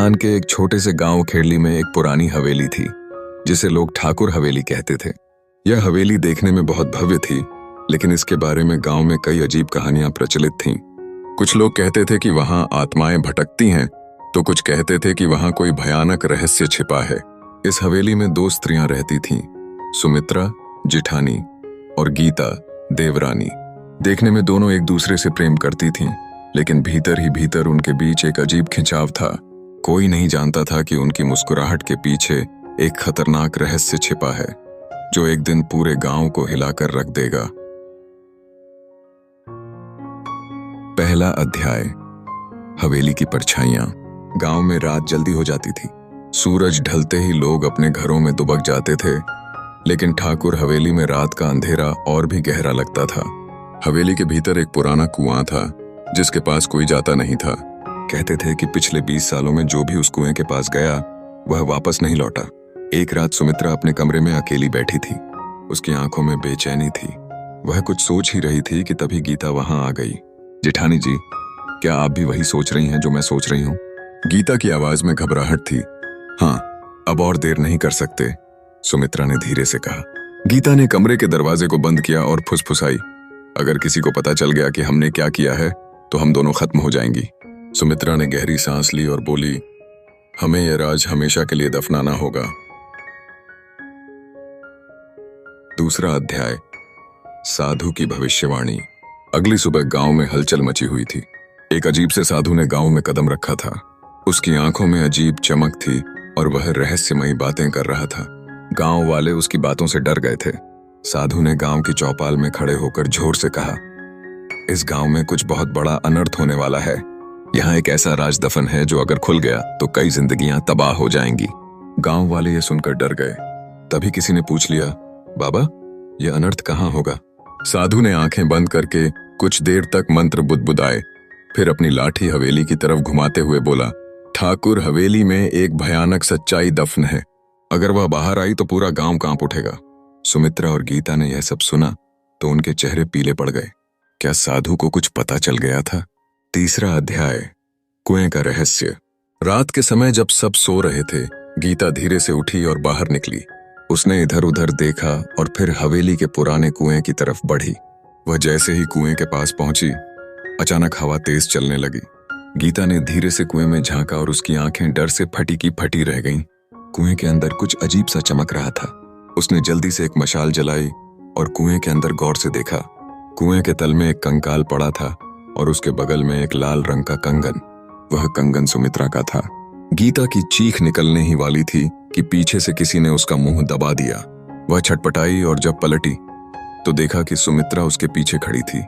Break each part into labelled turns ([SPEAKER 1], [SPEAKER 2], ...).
[SPEAKER 1] राजस्थान के एक छोटे से गांव खेड़ली में एक पुरानी हवेली थी जिसे लोग ठाकुर हवेली कहते थे। यह हवेली देखने में बहुत भव्य थी, लेकिन इसके बारे में गांव में कई अजीब कहानियां प्रचलित थीं। कुछ लोग कहते थे कि वहां आत्माएं भटकती हैं, तो कुछ कहते थे कि वहां कोई भयानक रहस्य छिपा है। इस हवेली में दो स्त्रियां रहती थीं, सुमित्रा जिठानी और गीता देवरानी। देखने में दोनों एक दूसरे से प्रेम करती थीं, लेकिन भीतर ही भीतर उनके बीच एक अजीब खिंचाव था। कोई नहीं जानता था कि उनकी मुस्कुराहट के पीछे एक खतरनाक रहस्य छिपा है, जो एक दिन पूरे गांव को हिलाकर रख देगा। पहला अध्याय, हवेली की परछाइयां। गांव में रात जल्दी हो जाती थी। सूरज ढलते ही लोग अपने घरों में दुबक जाते थे, लेकिन ठाकुर हवेली में रात का अंधेरा और भी गहरा लगता था। हवेली के भीतर एक पुराना कुआं था, जिसके पास कोई जाता नहीं था। कहते थे कि पिछले 20 सालों में जो भी उस कुएं के पास गया, वह वापस नहीं लौटा। एक रात सुमित्रा अपने कमरे में अकेली बैठी थी। उसकी आंखों में बेचैनी थी। वह कुछ सोच ही रही थी कि तभी गीता वहां आ गई। जेठानी जी, क्या आप भी वही सोच रही हैं जो मैं सोच रही हूँ? गीता की आवाज में घबराहट थी। हाँ, अब और देर नहीं कर सकते, सुमित्रा ने धीरे से कहा। गीता ने कमरे के दरवाजे को बंद किया और फुसफुसाई, अगर किसी को पता चल गया कि हमने क्या किया है तो हम दोनों खत्म हो जाएंगी। सुमित्रा ने गहरी सांस ली और बोली, हमें यह राज हमेशा के लिए दफनाना होगा। दूसरा अध्याय, साधु की भविष्यवाणी। अगली सुबह गांव में हलचल मची हुई थी। एक अजीब से साधु ने गांव में कदम रखा था। उसकी आंखों में अजीब चमक थी और वह रहस्यमयी बातें कर रहा था। गांव वाले उसकी बातों से डर गए थे। साधु ने गांव की चौपाल में खड़े होकर जोर से कहा, इस गांव में कुछ बहुत बड़ा अनर्थ होने वाला है। यहाँ एक ऐसा राज दफन है जो अगर खुल गया तो कई जिंदगियां तबाह हो जाएंगी। गांव वाले ये सुनकर डर गए। तभी किसी ने पूछ लिया, बाबा, यह अनर्थ कहाँ होगा? साधु ने आंखें बंद करके कुछ देर तक मंत्र बुदबुदाए, फिर अपनी लाठी हवेली की तरफ घुमाते हुए बोला, ठाकुर हवेली में एक भयानक सच्चाई दफन है। अगर वह बाहर आई तो पूरा गांव कांप उठेगा। सुमित्रा और गीता ने यह सब सुना तो उनके चेहरे पीले पड़ गए। क्या साधु को कुछ पता चल गया था? तीसरा अध्याय, कुएं का रहस्य। रात के समय जब सब सो रहे थे, गीता धीरे से उठी और बाहर निकली। उसने इधर उधर देखा और फिर हवेली के पुराने कुएं की तरफ बढ़ी। वह जैसे ही कुएं के पास पहुंची, अचानक हवा तेज चलने लगी। गीता ने धीरे से कुएं में झांका और उसकी आंखें डर से फटी की फटी रह गईं। कुएं के अंदर कुछ अजीब सा चमक रहा था। उसने जल्दी से एक मशाल जलाई और कुएं के अंदर गौर से देखा। कुएं के तल में एक कंकाल पड़ा था और उसके बगल में एक लाल रंग का कंगन। वह कंगन सुमित्रा का था। गीता की चीख निकलने ही वाली थी कि पीछे से किसी ने उसका मुंह दबा दिया। वह छटपटाई और जब पलटी तो देखा कि सुमित्रा उसके पीछे खड़ी थी।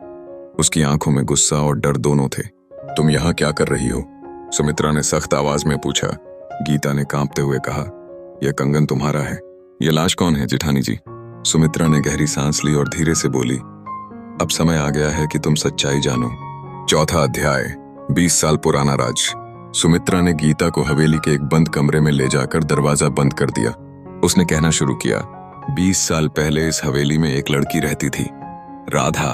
[SPEAKER 1] उसकी आंखों में गुस्सा और डर दोनों थे। तुम यहाँ क्या कर रही हो? सुमित्रा ने सख्त आवाज में पूछा। गीता ने कांपते हुए कहा, यह कंगन तुम्हारा है। यह लाश कौन है जेठानी जी? सुमित्रा ने गहरी सांस ली और धीरे से बोली, अब समय आ गया है कि तुम सच्चाई जानो। चौथा अध्याय, 20 साल पुराना राज। सुमित्रा ने गीता को हवेली के एक बंद कमरे में ले जाकर दरवाजा बंद कर दिया। उसने कहना शुरू किया, 20 साल पहले इस हवेली में एक लड़की रहती थी, राधा।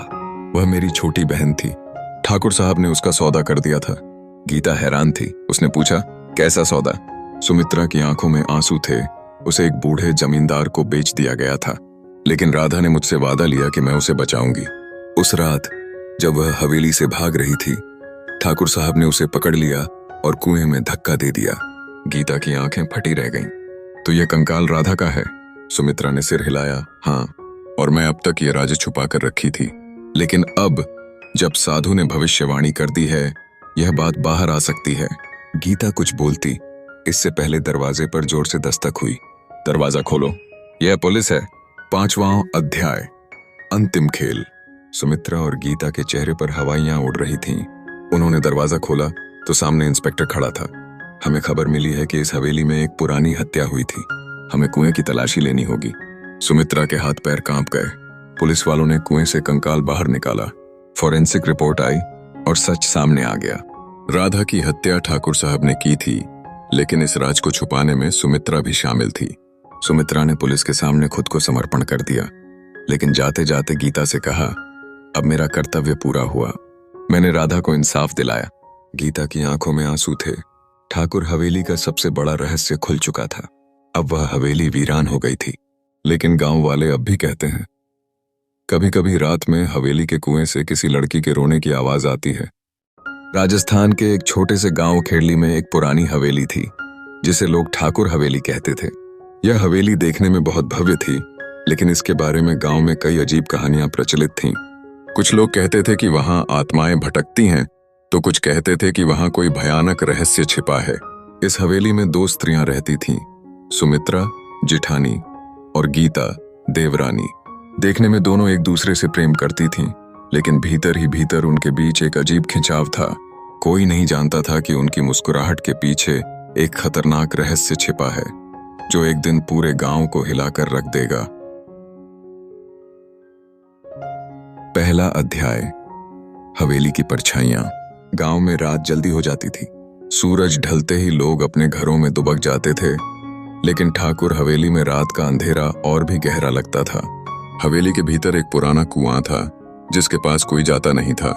[SPEAKER 1] वह मेरी छोटी बहन थी। ठाकुर साहब ने उसका सौदा कर दिया था। गीता हैरान थी। उसने पूछा, कैसा सौदा? सुमित्रा की आंखों में आंसू थे। उसे एक बूढ़े जमींदार को बेच दिया गया था, लेकिन राधा ने मुझसे वादा लिया कि मैं उसे बचाऊंगी। उस रात जब वह हवेली से भाग रही थी, ठाकुर साहब ने उसे पकड़ लिया और कुएं में धक्का दे दिया। गीता की आंखें फटी रह गईं। तो यह कंकाल राधा का है? सुमित्रा ने सिर हिलाया। हाँ, और मैं अब तक यह राज छुपा कर रखी थी, लेकिन अब जब साधु ने भविष्यवाणी कर दी है, यह बात बाहर आ सकती है। गीता कुछ बोलती, इससे पहले दरवाजे पर जोर से दस्तक हुई। दरवाजा खोलो, यह पुलिस है। 5वां अध्याय, अंतिम खेल। सुमित्रा और गीता के चेहरे पर हवाइयां उड़ रही थीं। उन्होंने दरवाजा खोला तो सामने इंस्पेक्टर खड़ा था। हमें खबर मिली है कि इस हवेली में एक पुरानी हत्या हुई थी। हमें कुएं की तलाशी लेनी होगी। सुमित्रा के हाथ पैर कांप गए। पुलिस वालों ने कुएं से कंकाल बाहर निकाला। फॉरेंसिक रिपोर्ट आई और सच सामने आ गया। राधा की हत्या ठाकुर साहब ने की थी, लेकिन इस राज को छुपाने में सुमित्रा भी शामिल थी। सुमित्रा ने पुलिस के सामने खुद को समर्पण कर दिया, लेकिन जाते जाते गीता से कहा, अब मेरा कर्तव्य पूरा हुआ। मैंने राधा को इंसाफ दिलाया। गीता की आंखों में आंसू थे। ठाकुर हवेली का सबसे बड़ा रहस्य खुल चुका था। अब वह हवेली वीरान हो गई थी, लेकिन गांव वाले अब भी कहते हैं कभी कभी रात में हवेली के कुएं से किसी लड़की के रोने की आवाज आती है। राजस्थान के एक छोटे से गांव खेड़ली में एक पुरानी हवेली थी जिसे लोग ठाकुर हवेली कहते थे। यह हवेली देखने में बहुत भव्य थी, लेकिन इसके बारे में गांव में कई अजीब कहानियां प्रचलित थीं। कुछ लोग कहते थे कि वहां आत्माएं भटकती हैं, तो कुछ कहते थे कि वहां कोई भयानक रहस्य छिपा है। इस हवेली में दो स्त्रियां रहती थीं, सुमित्रा जिठानी और गीता देवरानी। देखने में दोनों एक दूसरे से प्रेम करती थीं, लेकिन भीतर ही भीतर उनके बीच एक अजीब खिंचाव था। कोई नहीं जानता था कि उनकी मुस्कुराहट के पीछे एक खतरनाक रहस्य छिपा है, जो एक दिन पूरे गांव को हिलाकर रख देगा। पहला अध्याय, हवेली की परछाइयां। गांव में रात जल्दी हो जाती थी। सूरज ढलते ही लोग अपने घरों में दुबक जाते थे, लेकिन ठाकुर हवेली में रात का अंधेरा और भी गहरा लगता था। हवेली के भीतर एक पुराना कुआं था, जिसके पास कोई जाता नहीं था।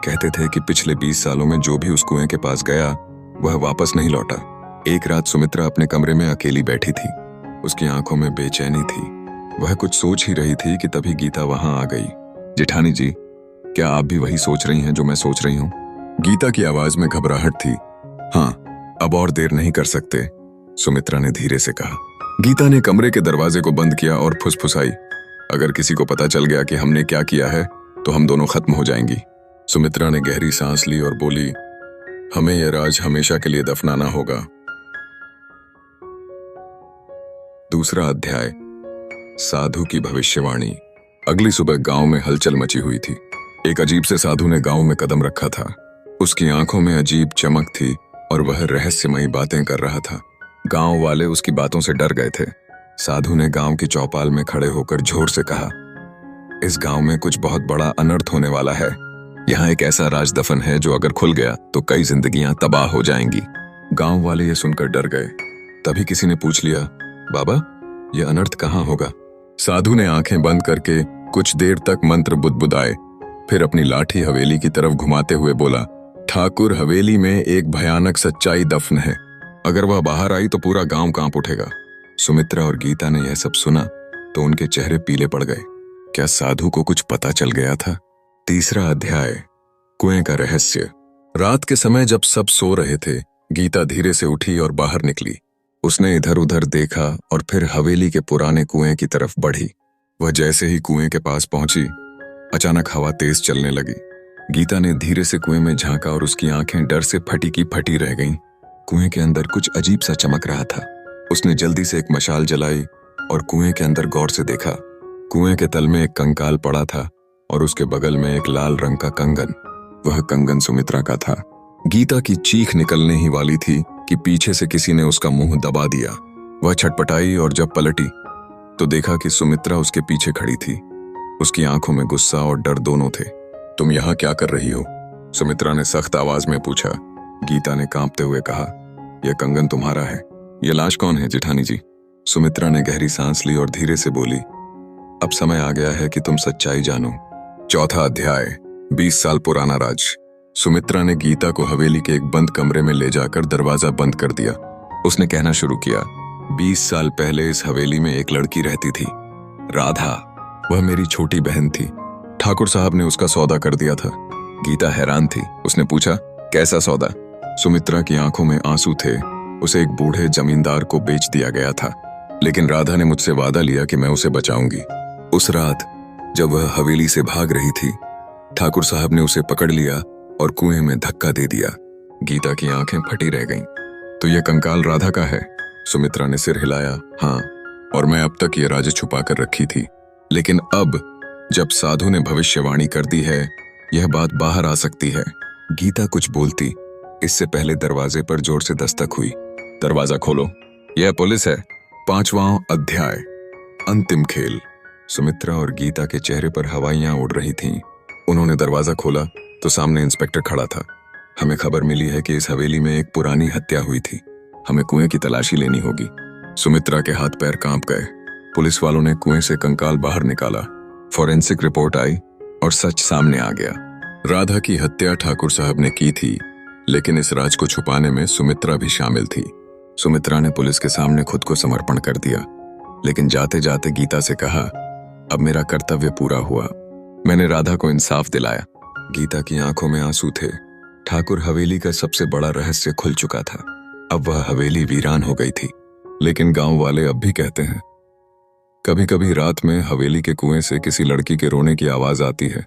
[SPEAKER 1] कहते थे कि पिछले 20 सालों में जो भी उस कुएं के पास गया, वह वापस नहीं लौटा। एक रात सुमित्रा अपने कमरे में अकेली बैठी थी। उसकी आंखों में बेचैनी थी। वह कुछ सोच ही रही थी कि तभी गीता वहां आ गई। जेठानी जी, क्या आप भी वही सोच रही हैं जो मैं सोच रही हूँ? गीता की आवाज में घबराहट थी। हाँ, अब और देर नहीं कर सकते, सुमित्रा ने धीरे से कहा। गीता ने कमरे के दरवाजे को बंद किया और फुसफुसाई, अगर किसी को पता चल गया कि हमने क्या किया है तो हम दोनों खत्म हो जाएंगी। सुमित्रा ने गहरी सांस ली और बोली, हमें यह राज हमेशा के लिए दफनाना होगा। दूसरा अध्याय, साधु की भविष्यवाणी। अगली सुबह गांव में हलचल मची हुई थी। एक अजीब से साधु ने गांव में कदम रखा था। उसकी आंखों में अजीब चमक थी और वह रहस्यमयी बातें कर रहा था। गांव वाले उसकी बातों से डर गए थे। साधु ने गांव की चौपाल में खड़े होकर जोर से कहा, इस गांव में कुछ बहुत बड़ा अनर्थ होने वाला है। यहाँ एक ऐसा राज दफन है जो अगर खुल गया तो कई जिंदगियां तबाह हो जाएंगी। गांव वाले ये सुनकर डर गए। तभी किसी ने पूछ लिया, बाबा, यह अनर्थ कहाँ होगा? साधु ने आंखें बंद करके कुछ देर तक मंत्र बुदबुदाए, फिर अपनी लाठी हवेली की तरफ घुमाते हुए बोला, ठाकुर हवेली में एक भयानक सच्चाई दफन है। अगर वह बाहर आई तो पूरा गांव कांप उठेगा। सुमित्रा और गीता ने यह सब सुना तो उनके चेहरे पीले पड़ गए। क्या साधु को कुछ पता चल गया था? तीसरा अध्याय, कुएं का रहस्य। रात के समय जब सब सो रहे थे, गीता धीरे से उठी और बाहर निकली। उसने इधर उधर देखा और फिर हवेली के पुराने कुएं की तरफ बढ़ी। वह जैसे ही कुएं के पास पहुंची, अचानक हवा तेज चलने लगी। गीता ने धीरे से कुएं में झांका और उसकी आंखें डर से फटी की फटी रह गईं। कुएं के अंदर कुछ अजीब सा चमक रहा था। उसने जल्दी से एक मशाल जलाई और कुएं के अंदर गौर से देखा। कुएं के तल में एक कंकाल पड़ा था और उसके बगल में एक लाल रंग का कंगन। वह कंगन सुमित्रा का था। गीता की चीख निकलने ही वाली थी कि पीछे से किसी ने उसका मुंह दबा दिया। वह छटपटाई और जब पलटी तो देखा कि सुमित्रा उसके पीछे खड़ी थी। उसकी आंखों में गुस्सा और डर दोनों थे। तुम यहाँ क्या कर रही हो? सुमित्रा ने सख्त आवाज में पूछा। गीता ने कांपते हुए कहा, यह कंगन तुम्हारा है। यह लाश कौन है जेठानी जी? सुमित्रा ने गहरी सांस ली और धीरे से बोली, अब समय आ गया है कि तुम सच्चाई जानो। चौथा अध्याय, 20 साल पुराना राज। सुमित्रा ने गीता को हवेली के एक बंद कमरे में ले जाकर दरवाजा बंद कर दिया। उसने कहना शुरू किया, 20 साल पहले इस हवेली में एक लड़की रहती थी, राधा। वह मेरी छोटी बहन थी। ठाकुर साहब ने उसका सौदा कर दिया था। गीता हैरान थी। उसने पूछा, कैसा सौदा? सुमित्रा की आंखों में आंसू थे। उसे एक बूढ़े जमींदार को बेच दिया गया था, लेकिन राधा ने मुझसे वादा लिया कि मैं उसे बचाऊंगी। उस रात जब वह हवेली से भाग रही थी, ठाकुर साहब ने उसे पकड़ लिया और कुएं में धक्का दे दिया। गीता की आंखें फटी रह गईं। तो यह कंकाल राधा का है? सुमित्रा ने सिर हिलाया। हाँ, और मैं अब तक ये राज छुपा कर रखी थी, लेकिन अब जब साधु ने भविष्यवाणी कर दी है, यह बात बाहर आ सकती है। गीता कुछ बोलती, इससे पहले दरवाजे पर जोर से दस्तक हुई। दरवाजा खोलो, यह पुलिस है। 5वां अध्याय, अंतिम खेल। सुमित्रा और गीता के चेहरे पर हवाइयां उड़ रही थीं। उन्होंने दरवाजा खोला तो सामने इंस्पेक्टर खड़ा था। हमें खबर मिली है कि इस हवेली में एक पुरानी हत्या हुई थी। हमें कुएं की तलाशी लेनी होगी। सुमित्रा के हाथ पैर कांप गए। पुलिस वालों ने कुएं से कंकाल बाहर निकाला। फॉरेंसिक रिपोर्ट आई और सच सामने आ गया। राधा की हत्या ठाकुर साहब ने की थी, लेकिन इस राज को छुपाने में सुमित्रा भी शामिल थी। सुमित्रा ने पुलिस के सामने खुद को समर्पण कर दिया, लेकिन जाते जाते गीता से कहा, अब मेरा कर्तव्य पूरा हुआ। मैंने राधा को इंसाफ दिलाया। गीता की आंखों में आंसू थे। ठाकुर हवेली का सबसे बड़ा रहस्य खुल चुका था। अब वह हवेली वीरान हो गई थी। लेकिन गांव वाले अब भी कहते हैं, कभी कभी रात में हवेली के कुएं से किसी लड़की के रोने की आवाज आती है।